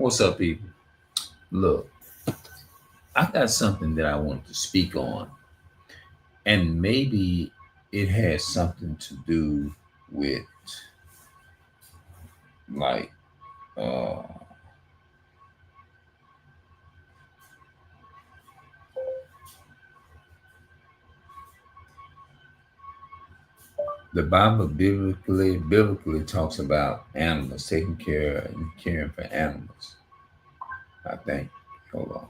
What's up, people? Look, I got something that I wanted to speak on, and maybe it has something to do with like uh, the Bible biblically talks about animals, taking care and caring for animals. I think. Hold on.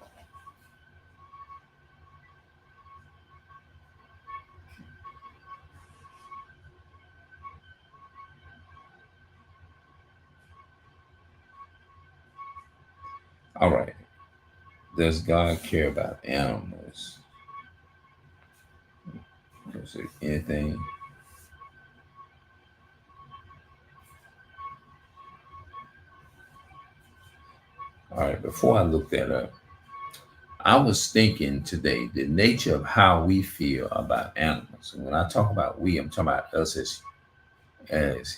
All right. Does God care about animals? Is there anything? All right. Before I look that up, I was thinking today the nature of how we feel about animals. And when I talk about we, I'm talking about us as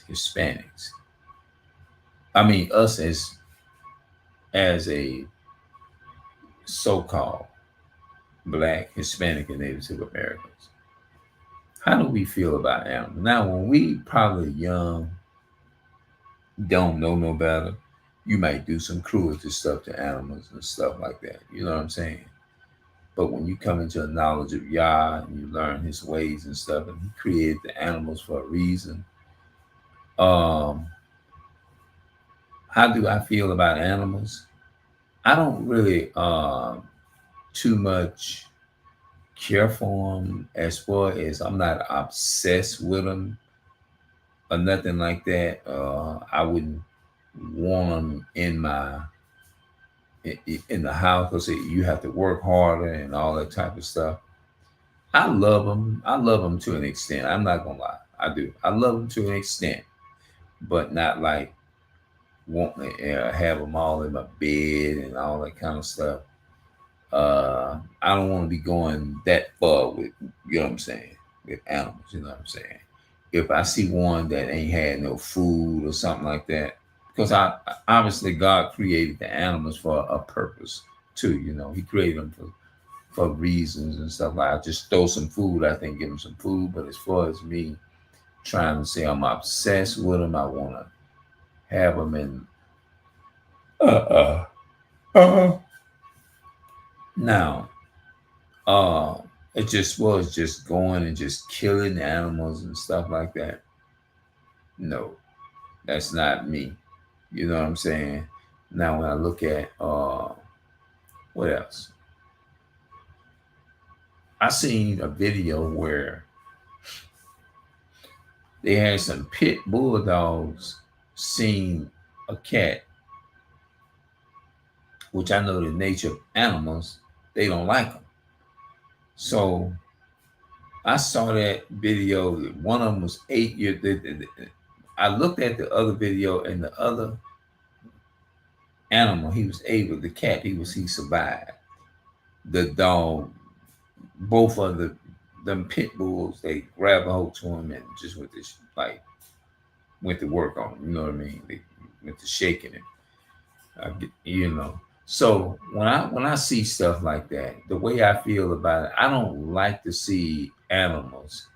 Hispanics. I mean us as a so-called Black, Hispanic, and Native Americans. How do we feel about animals? Now, when we probably young, don't know no better, you might do some cruelty stuff to animals and stuff like that. You know what I'm saying? But when you come into a knowledge of Yah and you learn his ways and stuff, and he created the animals for a reason. Um, how do I feel about animals? I don't really too much care for them as far as I'm not obsessed with them or nothing like that. I wouldn't want them in the house because you have to work harder and all that type of stuff. I love them. I love them to an extent. I'm not gonna lie. I do. I love them to an extent, but not like wanting to have them all in my bed and all that kind of stuff. I don't want to be going that far with, you know what I'm saying, with animals, you know what I'm saying. If I see one that ain't had no food or something like that, because I obviously God created the animals for a purpose too, you know, He created them for reasons and stuff. Like I just throw some food, I think give them some food. But as far as me trying to say I'm obsessed with them, I want to have them in. Uh uh. Now, uh, it just was just going and just killing animals and stuff like that. No, that's not me. You know what I'm saying? Now, when I look at what else? I seen a video where they had some pit bulldogs seen a cat, which I know the nature of animals, they don't like them. So I saw that video. One of them was 8 years. I looked at the other video, and the other animal, he was able. The cat, he survived. The dog, both of them pit bulls, they grabbed a hold to him and just went to work on him. You know what I mean? They went to shaking him. You know. So when I see stuff like that, the way I feel about it, I don't like to see animals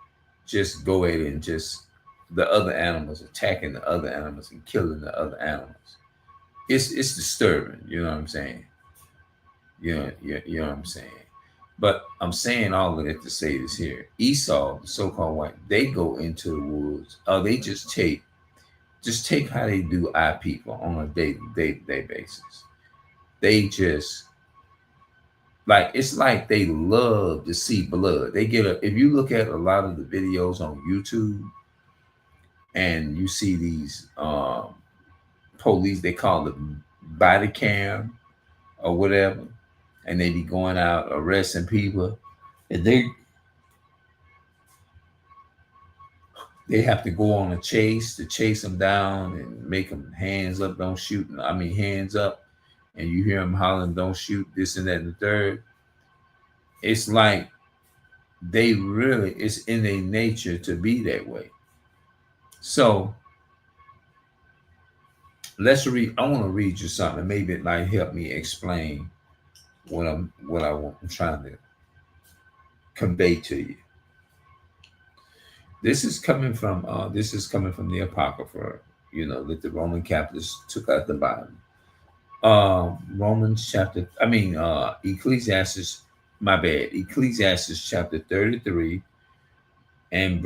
just go ahead and just the other animals attacking the other animals and killing the other animals. It's disturbing. You know what I'm saying? You know what I'm saying? But I'm saying all of that to say this here. Esau, the so-called white, they go into the woods. They just take how they do our people on a day basis. They just like it's like they love to see blood. They get a if you look at a lot of the videos on YouTube and you see these police, they call it body cam or whatever, and they be going out arresting people, and they have to go on a chase to chase them down and make them hands up, don't shoot. I mean hands up, and you hear them hollering, "Don't shoot!" This and that and the third. It's like they really it's in their nature to be that way. So Let's read. I want to read you something. Maybe it might help me explain I'm trying to convey to you. This is coming from the Apocrypha, that the Roman Catholics took out the Bible. Romans chapter, I mean, Ecclesiastes, my bad, Ecclesiastes chapter 33 and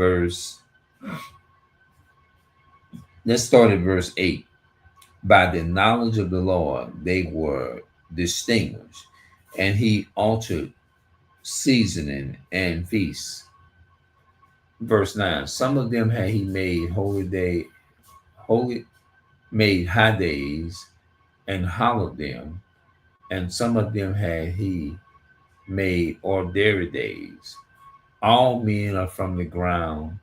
let's start at verse 8. By the knowledge of the Lord, they were distinguished, and he altered seasoning and feasts. Verse 9, some of them had he made made high days and hallowed them, and some of them had he made ordinary days. All men are from the ground,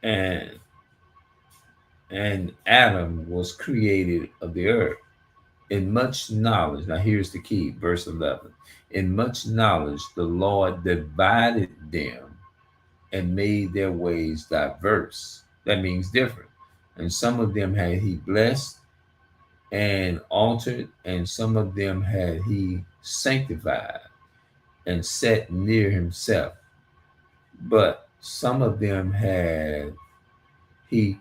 and Adam was created of the earth. In much knowledge, now here's the key, verse 11. In much knowledge, the Lord divided them and made their ways diverse. That means different. And some of them had he blessed and altered, and some of them had he sanctified and set near himself. But some of them had he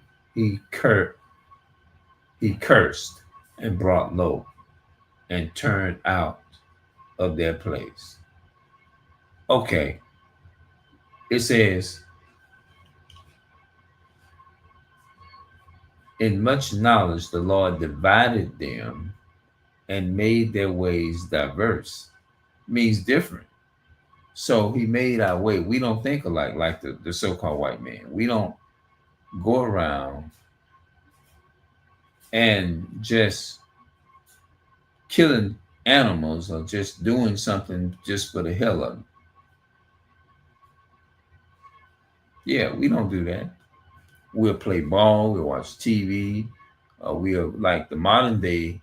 cursed and brought low and turned out of their place. Okay. It says, in much knowledge, the Lord divided them and made their ways diverse. Means different. So he made our way. We don't think alike, like the so-called white man. We don't go around and just killing animals or just doing something just for the hell of it. Yeah, we don't do that. We'll play ball, we'll watch TV, we'll, like the modern day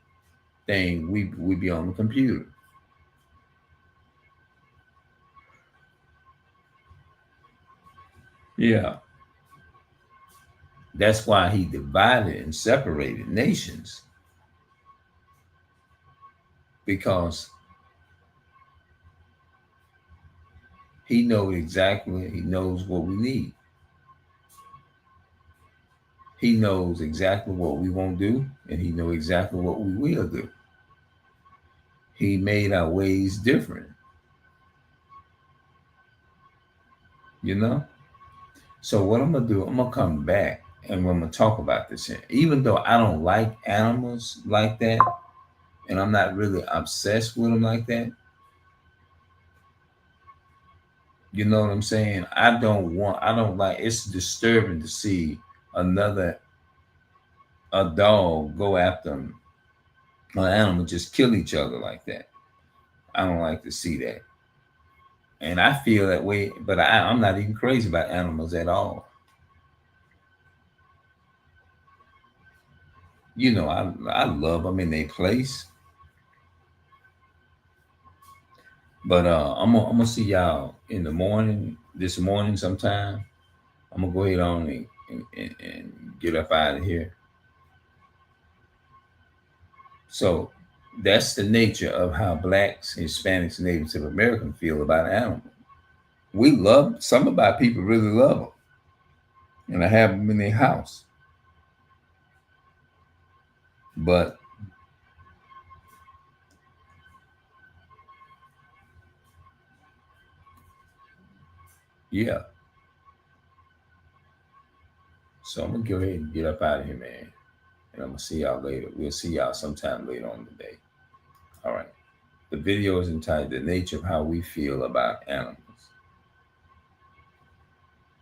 thing, we be on the computer. Yeah. That's why he divided and separated nations. Because he knows what we need. He knows exactly what we won't do, and he knows exactly what we will do. He made our ways different. So what I'm gonna do, I'm gonna come back and we're gonna talk about this here. Even though I don't like animals like that, and I'm not really obsessed with them like that. You know what I'm saying? I don't like, it's disturbing to see a dog go after an animal, just kill each other like that. I don't like to see that. And I feel that way, but I'm not even crazy about animals at all. I love them in their place. But I'm gonna see y'all in the morning, this morning sometime. I'm gonna go ahead on and get up out of here. So that's the nature of how Blacks, Hispanics, Native Americans feel about animals. We love, some of our people really love them, and I have them in their house. But yeah. So I'm gonna go ahead and get up out of here, man. And I'm gonna see y'all later. We'll see y'all sometime later on today. All right. The video is entitled The Nature of How We Feel About Animals.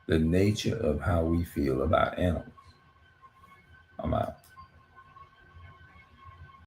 The nature of how we feel about animals. I'm out.